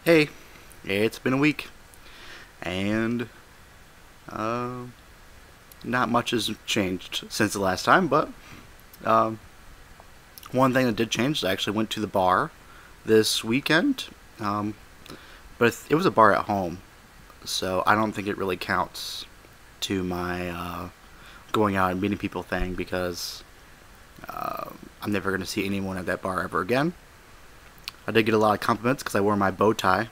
Hey, it's been a week, and not much has changed since the last time, but um, one thing that did change is I actually went to the bar this weekend, um, but it was a bar at home, so I don't think it really counts to my going out and meeting people thing because I'm never going to see anyone at that bar ever again. I did get a lot of compliments because I wore my bow tie.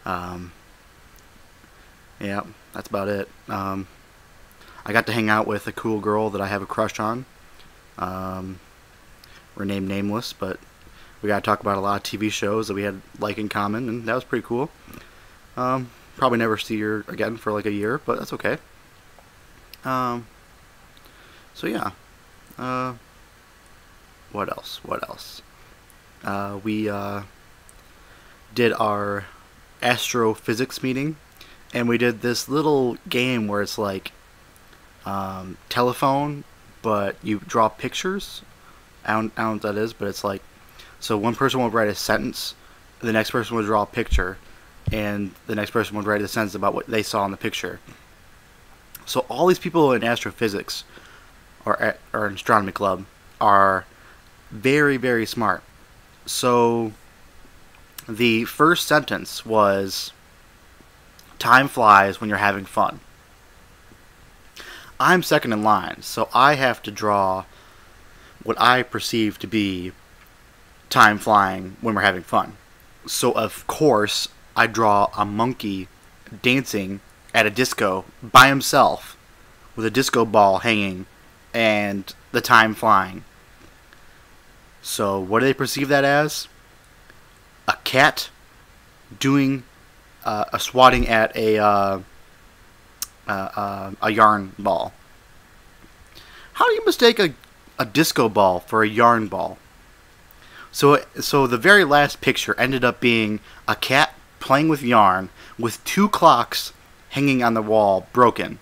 Um, yeah, that's about it. I got to hang out with a cool girl that I have a crush on. Um, we're named Nameless, but we got to talk about a lot of TV shows that we had like in common, and that was pretty cool. Probably never see her again for like a year, but that's okay. Um, so yeah. What else? What else? We did our astrophysics meeting, and we did this little game where it's like telephone, but you draw pictures. I don't know what that is, but it's like, so one person would write a sentence, the next person would draw a picture, and the next person would write a sentence about what they saw in the picture. So all these people in astrophysics or in astronomy club are very, very smart. So the first sentence was, time flies when you're having fun. I'm second in line, so I have to draw what I perceive to be time flying when we're having fun. So of course, I draw a monkey dancing at a disco by himself with a disco ball hanging and the time flying. So what do they perceive that as? A cat doing a swatting at a yarn ball. How do you mistake a disco ball for a yarn ball? So the very last picture ended up being a cat playing with yarn with two clocks hanging on the wall broken.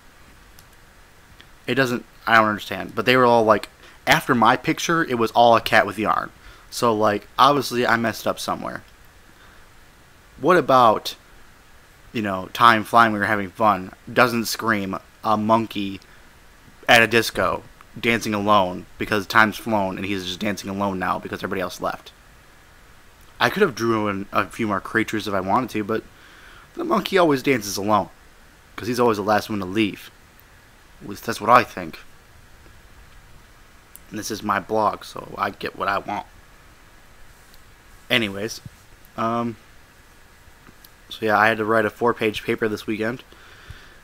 It doesn't. I don't understand. But they were all like, after my picture, it was all a cat with yarn. So like, obviously, I messed up somewhere. What about, time flying when you're having fun doesn't scream a monkey at a disco dancing alone because time's flown and he's just dancing alone now because everybody else left. I could have drew in a few more creatures if I wanted to, but the monkey always dances alone because he's always the last one to leave. At least that's what I think. And this is my blog, so I get what I want. Anyways, so yeah, I had to write a 4-page paper this weekend,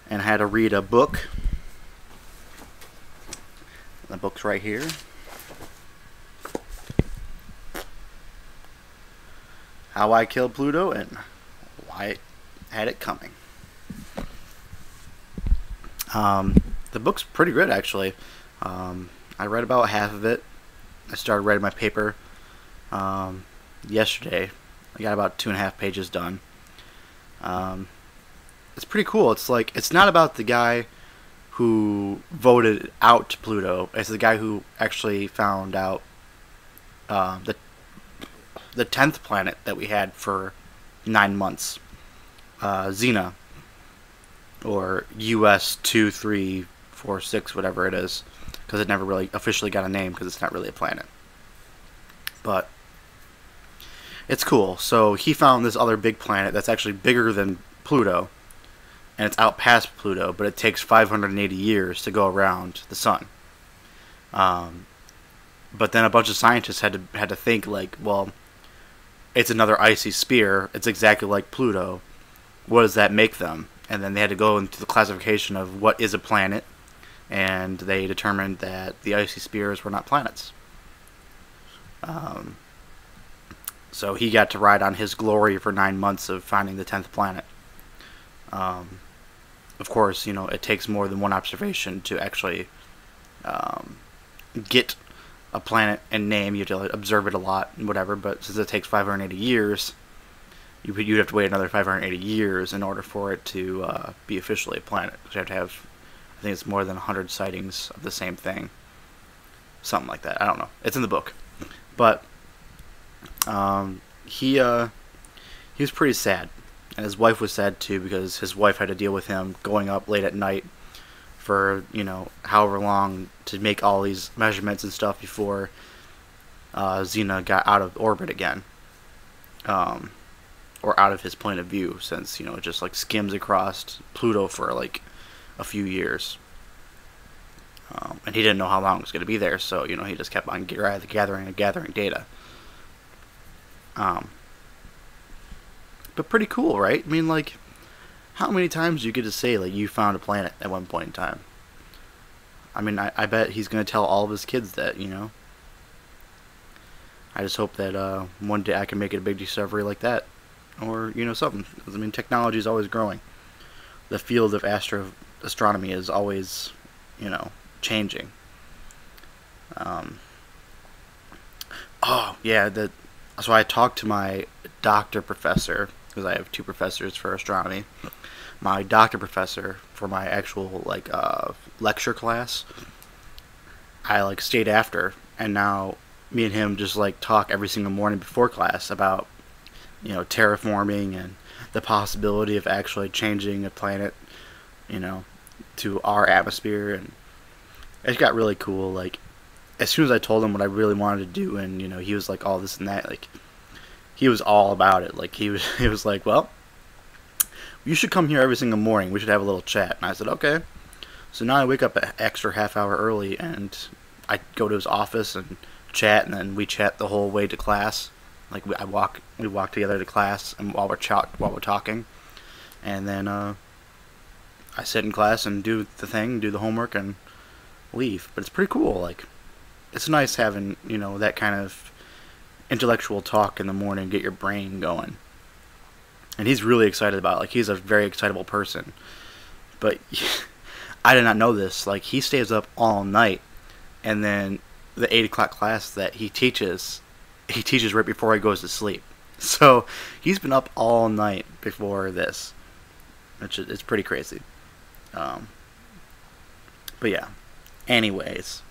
and I had to read a book. The book's right here. How I Killed Pluto and Why It Had It Coming. The book's pretty good, actually. I read about half of it. I started writing my paper yesterday. I got about 2.5 pages done. It's pretty cool. It's like, it's not about the guy who voted out Pluto. It's the guy who actually found out the 10th planet that we had for 9 months. Xena, or US 2346, whatever it is, because it never really officially got a name because it's not really a planet. But it's cool. So he found this other big planet that's actually bigger than Pluto, and it's out past Pluto, but it takes 580 years to go around the sun. But then a bunch of scientists had to think like, well, it's another icy sphere. It's exactly like Pluto. What does that make them? And then they had to go into the classification of what is a planet, and they determined that the icy spheres were not planets. So he got to ride on his glory for 9 months of finding the 10th planet. Of course, it takes more than one observation to actually get a planet and name. You have to observe it a lot and whatever, but since it takes 580 years, you'd have to wait another 580 years in order for it to be officially a planet. Because you have to have, I think it's more than 100 sightings of the same thing. Something like that. I don't know. It's in the book. But he he was pretty sad, and his wife was sad too because his wife had to deal with him going up late at night for however long to make all these measurements and stuff before Xena got out of orbit again, or out of his point of view, since it just like skims across Pluto for like a few years, and he didn't know how long it was going to be there, so he just kept on gathering data. But pretty cool, right? I mean, like, how many times do you get to say like you found a planet at one point in time? I mean, I bet he's going to tell all of his kids that, I just hope that one day I can make it a big discovery like that. Or, something. I mean, technology is always growing. The field of astronomy is always, changing. Oh, yeah, so I talked to my doctor professor, because I have 2 professors for astronomy. My doctor professor for my actual lecture class, I stayed after, and now me and him just talk every single morning before class about terraforming and the possibility of actually changing a planet to our atmosphere. And it got really cool. As soon as I told him what I really wanted to do, and he was like all this and that, he was all about it. He was like, well, you should come here every single morning. We should have a little chat. And I said, okay. So now I wake up an extra half hour early, and I go to his office and chat, and then we chat the whole way to class. We walk together to class, and while we're talking, and then I sit in class and do the thing, do the homework, and leave. But it's pretty cool. It's nice having that kind of intellectual talk in the morning, get your brain going. And he's really excited about it. He's a very excitable person. But I did not know this. He stays up all night, and then the 8 o'clock class that he teaches right before he goes to sleep. So he's been up all night before this, which is pretty crazy. But yeah. Anyways,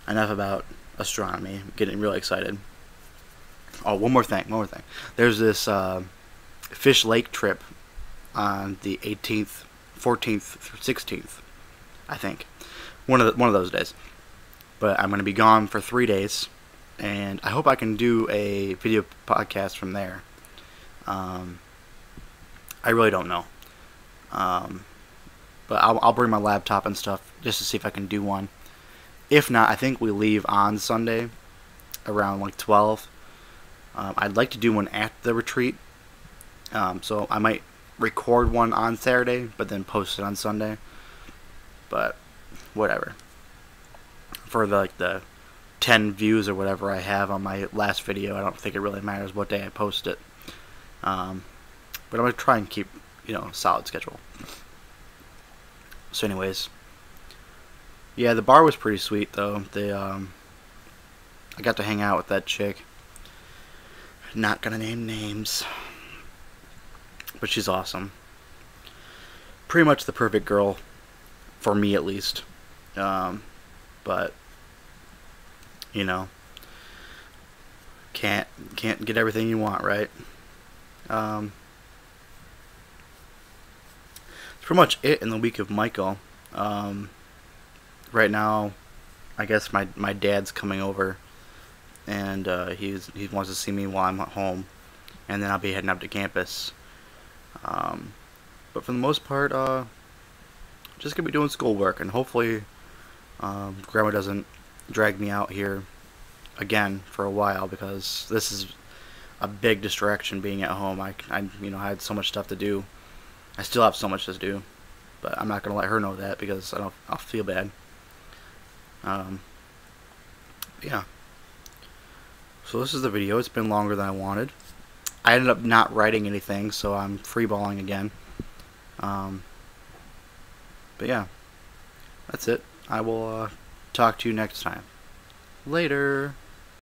enough about astronomy. I'm getting really excited. Oh, one more thing. There's this Fish Lake trip on the 18th, 14th through 16th, I think. One of those days. But I'm going to be gone for 3 days, and I hope I can do a video podcast from there. I really don't know. But I'll bring my laptop and stuff just to see if I can do one. If not, I think we leave on Sunday around 12. I'd like to do one at the retreat. So I might record one on Saturday, but then post it on Sunday. But whatever. For the 10 views or whatever I have on my last video, I don't think it really matters what day I post it. But I'm going to try and keep, a solid schedule. So anyways, yeah, the bar was pretty sweet though. I got to hang out with that chick. Not gonna name names, but she's awesome. Pretty much the perfect girl, for me at least. But can't get everything you want, right? That's pretty much it in the week of Michael. Right now, I guess my dad's coming over, and he wants to see me while I'm at home, and then I'll be heading up to campus. But for the most part, just gonna be doing schoolwork, and hopefully, Grandma doesn't drag me out here again for a while, because this is a big distraction being at home. I had so much stuff to do. I still have so much to do, but I'm not gonna let her know that because I'll feel bad. Yeah. So this is the video. It's been longer than I wanted. I ended up not writing anything, so I'm freeballing again. But yeah, that's it. I will talk to you next time. Later.